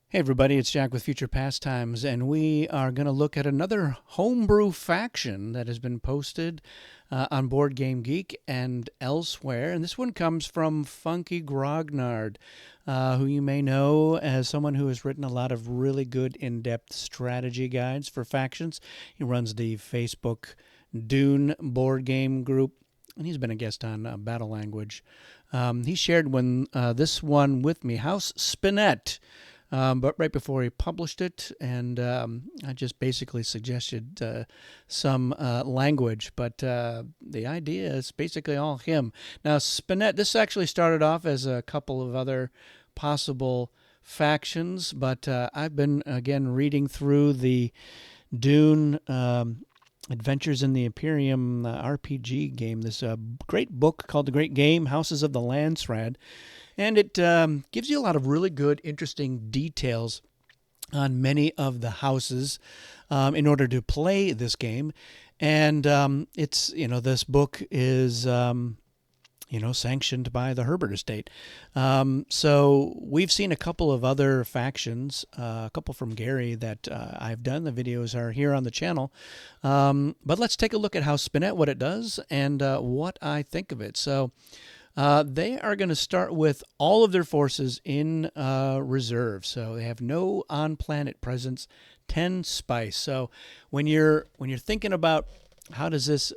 Hey everybody, it's Jack with Future Pastimes, and we are going to look at another homebrew faction that has been posted on Board Game Geek and elsewhere. And this one comes from FunkyGrognard, who you may know as someone who has written a lot of really good in-depth strategy guides for factions. He runs the Facebook Dune board game group, and he's been a guest on Battle Language. He shared this one with me, House Spinette. But right before he published it, and I just basically suggested some language, but the idea is basically all him. Now, Spinette, this actually started off as a couple of other possible factions, but I've been, again, reading through the Dune Adventures in the Imperium RPG game, this great book called The Great Game, Houses of the Landsraad. And it gives you a lot of really good, interesting details on many of the houses in order to play this game. And this book is, sanctioned by the Herbert estate. So we've seen a couple of other factions, a couple from Gary that I've done. The videos are here on the channel. But let's take a look at how Spinette, what it does, and what I think of it. So they are going to start with all of their forces in reserve. So they have no on-planet presence, 10 spice. So when you're thinking about how does this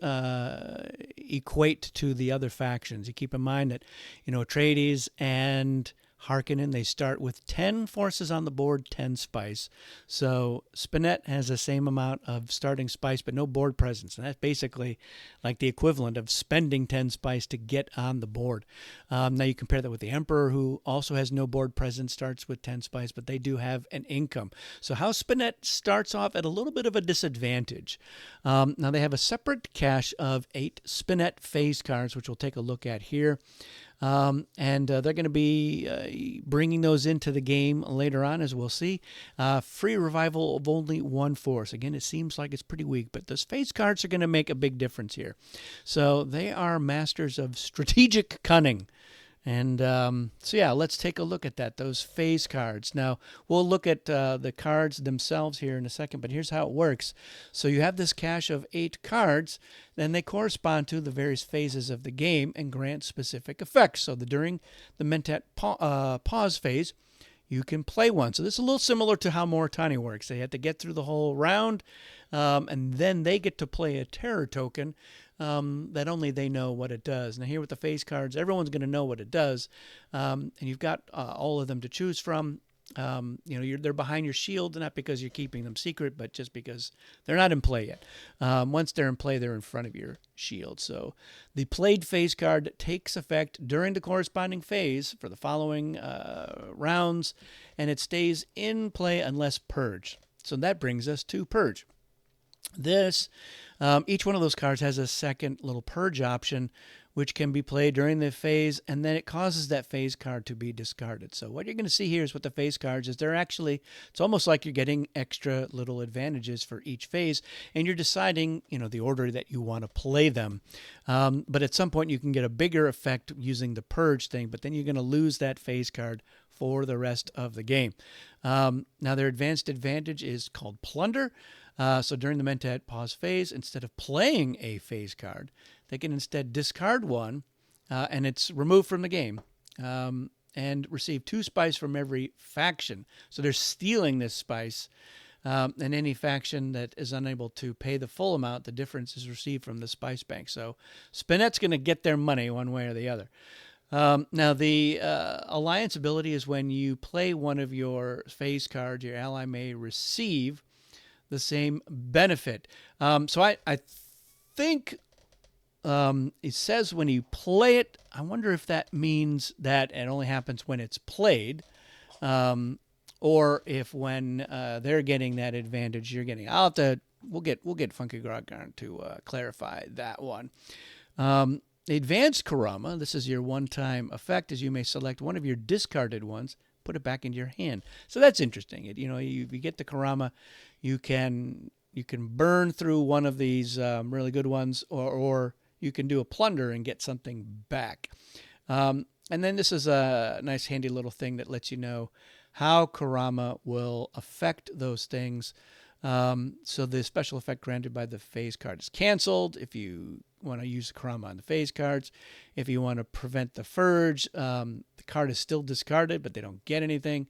equate to the other factions, you keep in mind that, Atreides and Harkonnen, they start with 10 forces on the board, 10 spice. So Spinette has the same amount of starting spice, but no board presence. And that's basically like the equivalent of spending 10 spice to get on the board. Now you compare that with the Emperor, who also has no board presence, starts with 10 spice, but they do have an income. So House Spinette starts off at a little bit of a disadvantage. Now they have a separate cache of 8 Spinette phase cards, which we'll take a look at here. And they're going to be bringing those into the game later on, as we'll see. Free revival of only 1 force. Again, it seems like it's pretty weak, but those phase cards are going to make a big difference here. So they are masters of strategic cunning. And let's take a look at that, those phase cards. Now, we'll look at the cards themselves here in a second, but here's how it works. So you have this cache of 8 cards, then they correspond to the various phases of the game and grant specific effects. So during the Mentat pause phase, you can play one. So this is a little similar to how Moritani works. They have to get through the whole round, and then they get to play a terror token that only they know what it does. Now here with the phase cards, everyone's going to know what it does, and you've got all of them to choose from. They're behind your shield, not because you're keeping them secret, but just because they're not in play yet. Once they're in play, they're in front of your shield. So the played phase card takes effect during the corresponding phase for the following rounds, and it stays in play unless purged. So that brings us to purge. Each one of those cards has a second little purge option, which can be played during the phase, and then it causes that phase card to be discarded. So what you're going to see here is with the phase cards is it's almost like you're getting extra little advantages for each phase, and you're deciding, the order that you want to play them. But at some point you can get a bigger effect using the purge thing, but then you're going to lose that phase card for the rest of the game. Now their advanced advantage is called plunder. So during the Mentat pause phase, instead of playing a phase card, they can instead discard one, and it's removed from the game, and receive 2 spice from every faction. So they're stealing this spice, and any faction that is unable to pay the full amount, the difference is received from the spice bank. So Spinette's going to get their money one way or the other. Now, the alliance ability is when you play one of your phase cards, your ally may receive the same benefit. So I think it says when you play it, I wonder if that means that it only happens when it's played, or if when they're getting that advantage, you're getting. We'll get FunkyGrognard to clarify that one. The advanced Karama, this is your one-time effect, as you may select one of your discarded ones, put it back into your hand. So that's interesting. You get the Karama, you can burn through one of these really good ones, or you can do a plunder and get something back. And then this is a nice handy little thing that lets you know how Kurama will affect those things. So the special effect granted by the phase card is canceled if you want to use the Kurama on the phase cards. If you want to prevent the purge, the card is still discarded, but they don't get anything.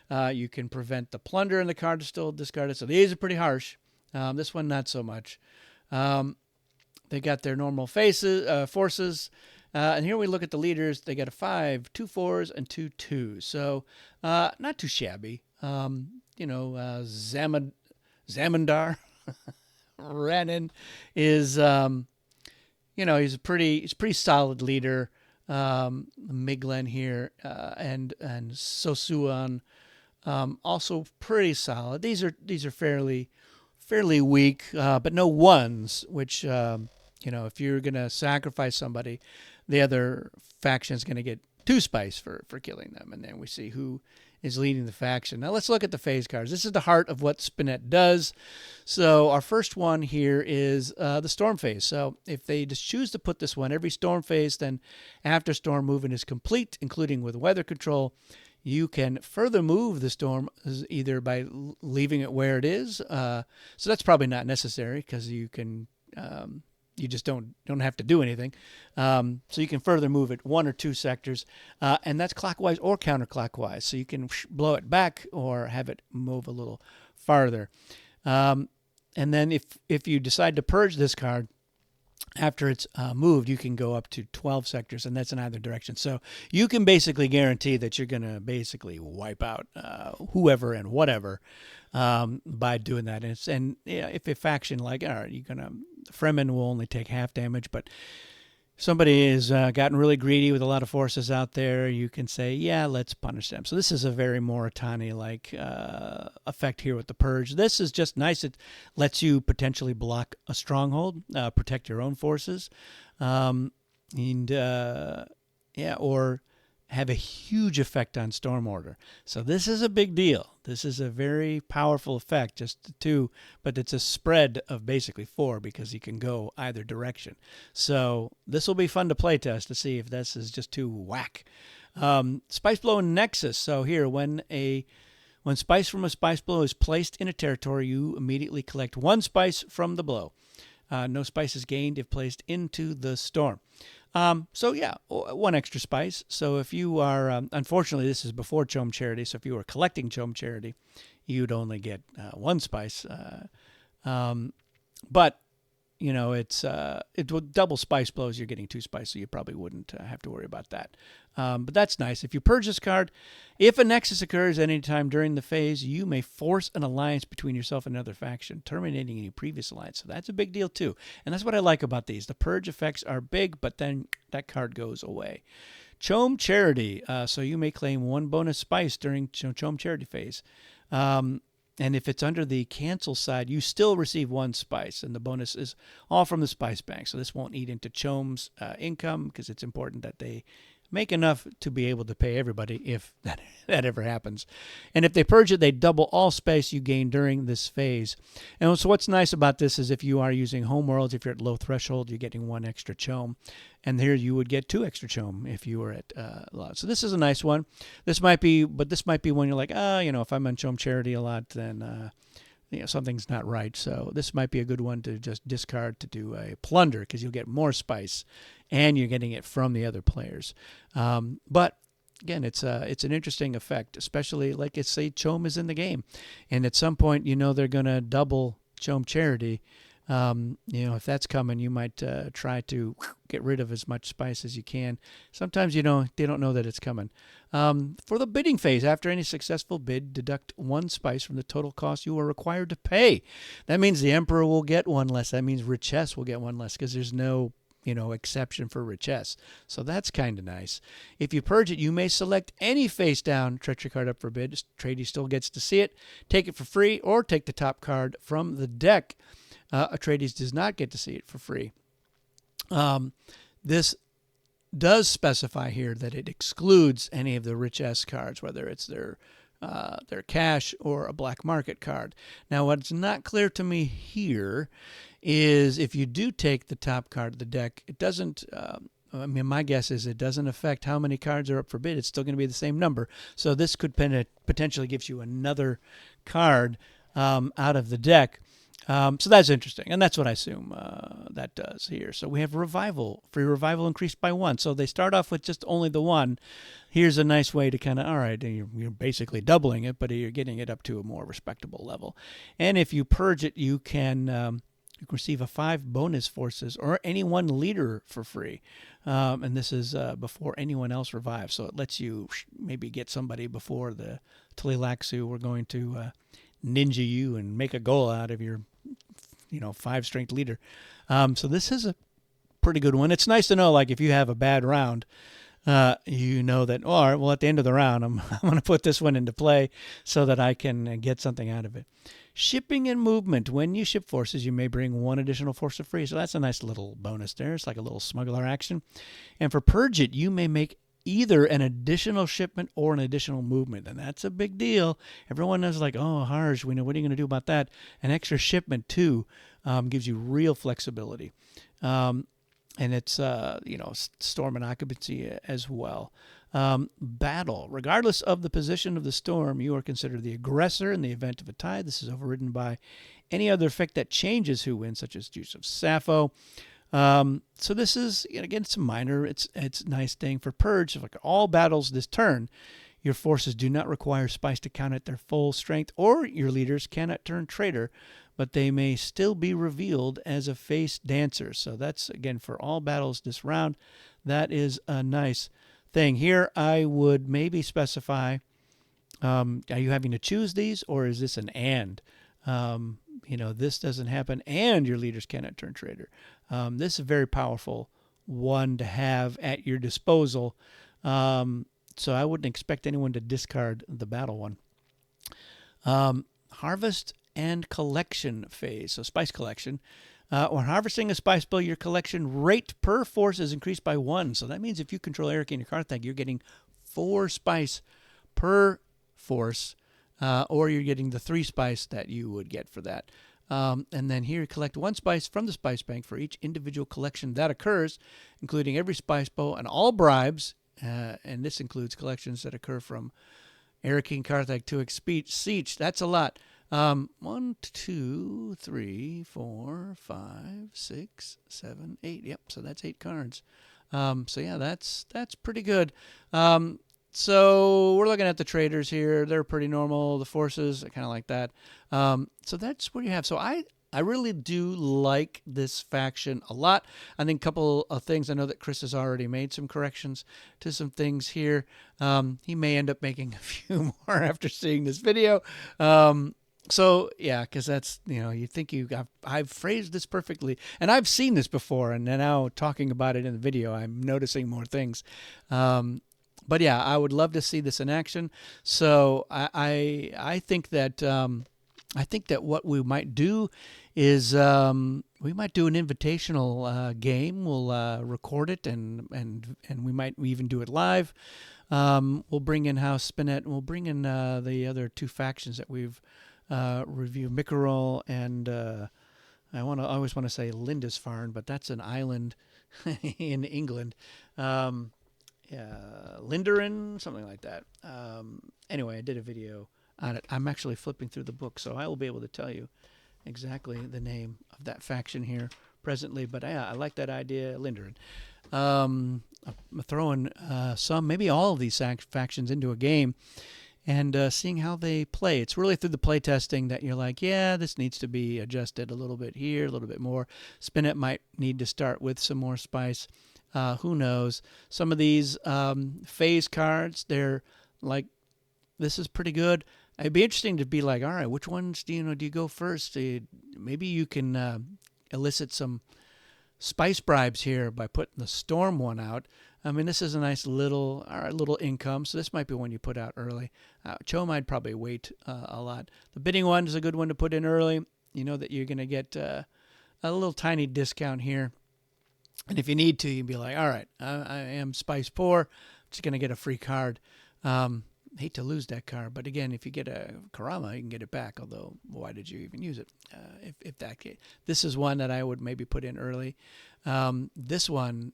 You can prevent the plunder, and the card is still discarded. So these are pretty harsh. This one, not so much. They got their normal forces. And here we look at the leaders. They got a 5, 2 4s, and 2 2s. So not too shabby. Zamindar Renan is, he's a pretty solid leader. Miglen here and Sosuan also pretty solid. These are fairly weak, but no ones, which if you're gonna sacrifice somebody, the other faction is gonna get 2 spice for killing them, and then we see who is leading the faction. Now let's look at the phase cards. This is the heart of what Spinette does. So our first one here is the storm phase. So if they just choose to put this one every storm phase, then after storm movement is complete, including with weather control, you can further move the storm either by leaving it where it is. So that's probably not necessary because you can you just don't have to do anything. So you can further move it 1 or 2 sectors, and that's clockwise or counterclockwise. So you can blow it back or have it move a little farther. And then if you decide to purge this card, after it's moved, you can go up to 12 sectors, and that's in either direction. So you can basically guarantee that you're going to basically wipe out whoever and whatever by doing that. And if a faction like, all right, Fremen will only take half damage, but somebody has gotten really greedy with a lot of forces out there, you can say, yeah, let's punish them. So this is a very Moritani-like effect here with the Purge. This is just nice. It lets you potentially block a stronghold, protect your own forces, or have a huge effect on Storm Order. So this is a big deal. This is a very powerful effect, just 2, but it's a spread of basically 4 because you can go either direction. So this will be fun to play test to see if this is just too whack. Spice Blow and Nexus. So here, when spice from a spice blow is placed in a territory, you immediately collect 1 spice from the blow. No spice is gained if placed into the storm. 1 extra spice. So if you are, unfortunately, this is before Chome Charity. So if you were collecting Chome Charity, you'd only get 1 spice. But it's with double spice blows, you're getting 2 spice, so you probably wouldn't have to worry about that. But that's nice. If you purge this card, if a nexus occurs at any time during the phase, you may force an alliance between yourself and another faction, terminating any previous alliance. So that's a big deal too. And that's what I like about these. The purge effects are big, but then that card goes away. Chome Charity. So you may claim 1 bonus spice during Chome Charity phase. And if it's under the cancel side, you still receive 1 spice, and the bonus is all from the spice bank. So this won't eat into Chome's income because it's important that they make enough to be able to pay everybody if that ever happens. And if they purge it, they double all space you gain during this phase. And so what's nice about this is if you are using homeworlds, if you're at low threshold, you're getting 1 extra Chome. And here you would get 2 extra Chome if you were at low. So this is a nice one. This might be when you're like, if I'm on Chome Charity a lot, then something's not right. So this might be a good one to just discard to do a plunder because you'll get more spice and you're getting it from the other players. But again, it's an interesting effect, especially like it's say Chome is in the game. And at some point, they're going to double Chome Charity. If that's coming, you might try to get rid of as much spice as you can. Sometimes they don't know that it's coming. For the bidding phase, after any successful bid, deduct 1 spice from the total cost you are required to pay. That means the Emperor will get 1 less. That means Richesse will get 1 less because there's no exception for Richesse. So that's kind of nice. If you purge it, you may select any face down treachery card up for bid. Atreides still gets to see it, take it for free, or take the top card from the deck. Atreides does not get to see it for free. This does specify here that it excludes any of the Richesse cards, whether it's their cash or a black market card. Now, what's not clear to me here is if you do take the top card of the deck, it doesn't I mean, my guess is it doesn't affect how many cards are up for bid. It's still going to be the same number. So this could potentially gives you another card out of the deck. So that's interesting, and that's what I assume that does here. So we have revival, free revival increased by 1. So they start off with just only the 1. Here's a nice way to kind of, all right, you're basically doubling it, but you're getting it up to a more respectable level. And if you purge it, you can receive a 5 bonus forces or any 1 leader for free. And this is before anyone else revives. So it lets you maybe get somebody before the Tleilaxu. We're going to ninja you and make a goal out of your 5 strength leader. So this is a pretty good one. It's nice to know, like, if you have a bad round, you know that, all right, well, at the end of the round, I'm going to put this one into play so that I can get something out of it. Shipping and movement. When you ship forces, you may bring 1 additional force for free. So that's a nice little bonus there. It's like a little smuggler action. And for purge it, you may make either an additional shipment or an additional movement. And that's a big deal. Everyone is like, oh, Harj, we know, what are you going to do about that? An extra shipment, too, gives you real flexibility. And it's, storm and occupancy as well. Battle. Regardless of the position of the storm, you are considered the aggressor in the event of a tie. This is overridden by any other effect that changes who wins, such as Juice of Sappho. So this is, again, it's a minor. It's a nice thing for purge. Like all battles this turn, your forces do not require spice to count at their full strength, or your leaders cannot turn traitor, but they may still be revealed as a face dancer. So that's, again, for all battles this round. That is a nice thing. Here I would maybe specify, are you having to choose these, or is this an and? This doesn't happen and your leaders cannot turn traitor. This is a very powerful one to have at your disposal. So I wouldn't expect anyone to discard the battle one. Harvest and collection phase. So spice collection. When harvesting a spice bill, your collection rate per force is increased by 1. So that means if you control Eric in your Carthag, you're getting 4 spice per force, or you're getting the 3 spice that you would get for that. And then here you collect 1 spice from the spice bank for each individual collection that occurs, including every spice bow and all bribes. And this includes collections that occur from Eric King Carthag to Siege. That's a lot. 1, 2, 3, 4, 5, 6, 7, 8. Yep, so that's 8 cards. So yeah, that's pretty good. So we're looking at the traders here. They're pretty normal. The forces, I kind of like that. So that's what you have. So I really do like this faction a lot. I think a couple of things. I know that Chris has already made some corrections to some things here. He may end up making a few more after seeing this video. So yeah, because that's, you think I've phrased this perfectly, and I've seen this before, and now talking about it in the video, I'm noticing more things. But yeah, I would love to see this in action. So I think that what we might do is we might do an invitational game. We'll record it and we might even do it live. We'll bring in House Spinette, and we'll bring in the other 2 factions that we've reviewed, Mickerel and I always want to say Lindisfarne, but that's an island in England. Linderin, something like that. Anyway, I did a video on it. I'm actually flipping through the book, so I will be able to tell you exactly the name of that faction here presently. But yeah, I like that idea, Linderin. I'm throwing maybe all of these factions into a game and seeing how they play. It's really through the play testing that you're like, yeah, this needs to be adjusted a little bit here, a little bit more. Spinette might need to start with some more spice. Who knows? Some of these phase cards, they're like, this is pretty good. It'd be interesting to be like, all right, which ones do you go first? Maybe you can elicit some spice bribes here by putting the storm one out. I mean, this is a nice little income, so this might be one you put out early. Chom, I'd probably wait a lot. The bidding one is a good one to put in early. You know that you're going to get a little tiny discount here. And if you need to, you'd be like, all right, I am spice poor. I'm just going to get a free card. hate to lose that card, but again, if you get a Karama, you can get it back. Although, why did you even use it? If that case, this is one that I would maybe put in early. This one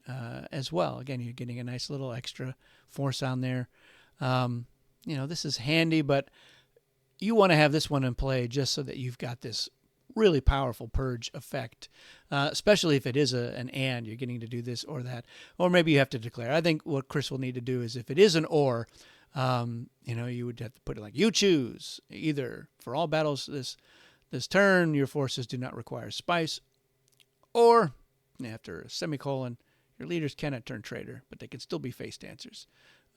as well. Again, you're getting a nice little extra force on there. This is handy, but you want to have this one in play just so that you've got this really powerful purge effect, especially if it is an and, you're getting to do this or that, or maybe you have to declare. I think what Chris will need to do is, if it is an or, you would have to put it like, you choose either for all battles this turn, your forces do not require spice, or after a semicolon, your leaders cannot turn traitor, but they can still be face dancers.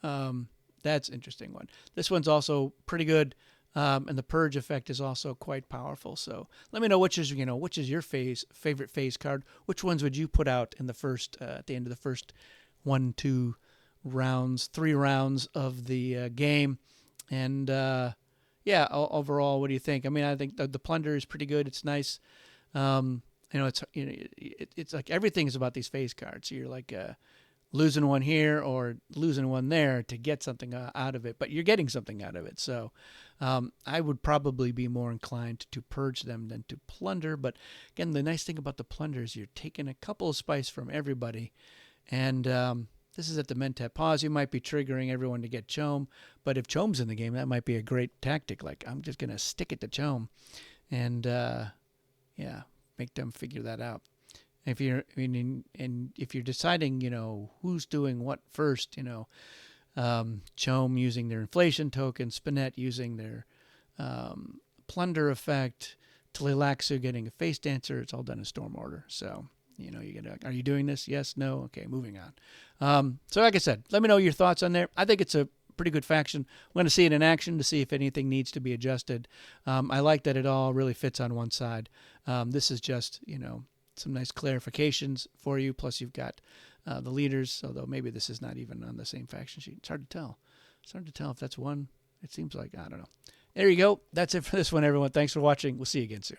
That's an interesting one. This one's also pretty good. And the purge effect is also quite powerful. So let me know which is your favorite phase card. Which ones would you put out in the first at the end of the first 3 rounds of the game? And overall, what do you think? I mean, I think the plunder is pretty good. It's nice. It's like everything is about these phase cards. So you're like losing one here or losing one there to get something out of it, but you're getting something out of it. So I would probably be more inclined to purge them than to plunder. But again, the nice thing about the plunder is you're taking a couple of spice from everybody. And this is at the Mentat pause. You might be triggering everyone to get Chome, but if Chome's in the game, that might be a great tactic. Like, I'm just going to stick it to Chome and make them figure that out. If you're deciding, who's doing what first, Chome using their inflation token, Spinette using their plunder effect, Tlilaxu getting a face dancer, it's all done in storm order. So, are you doing this? Yes, no, okay, moving on. So like I said, let me know your thoughts on there. I think it's a pretty good faction. I'm going to see it in action to see if anything needs to be adjusted. I like that it all really fits on one side. This is just, some nice clarifications for you. Plus, you've got the leaders, although maybe this is not even on the same faction sheet. It's hard to tell. It's hard to tell if that's one. It seems like, I don't know. There you go. That's it for this one, everyone. Thanks for watching. We'll see you again soon.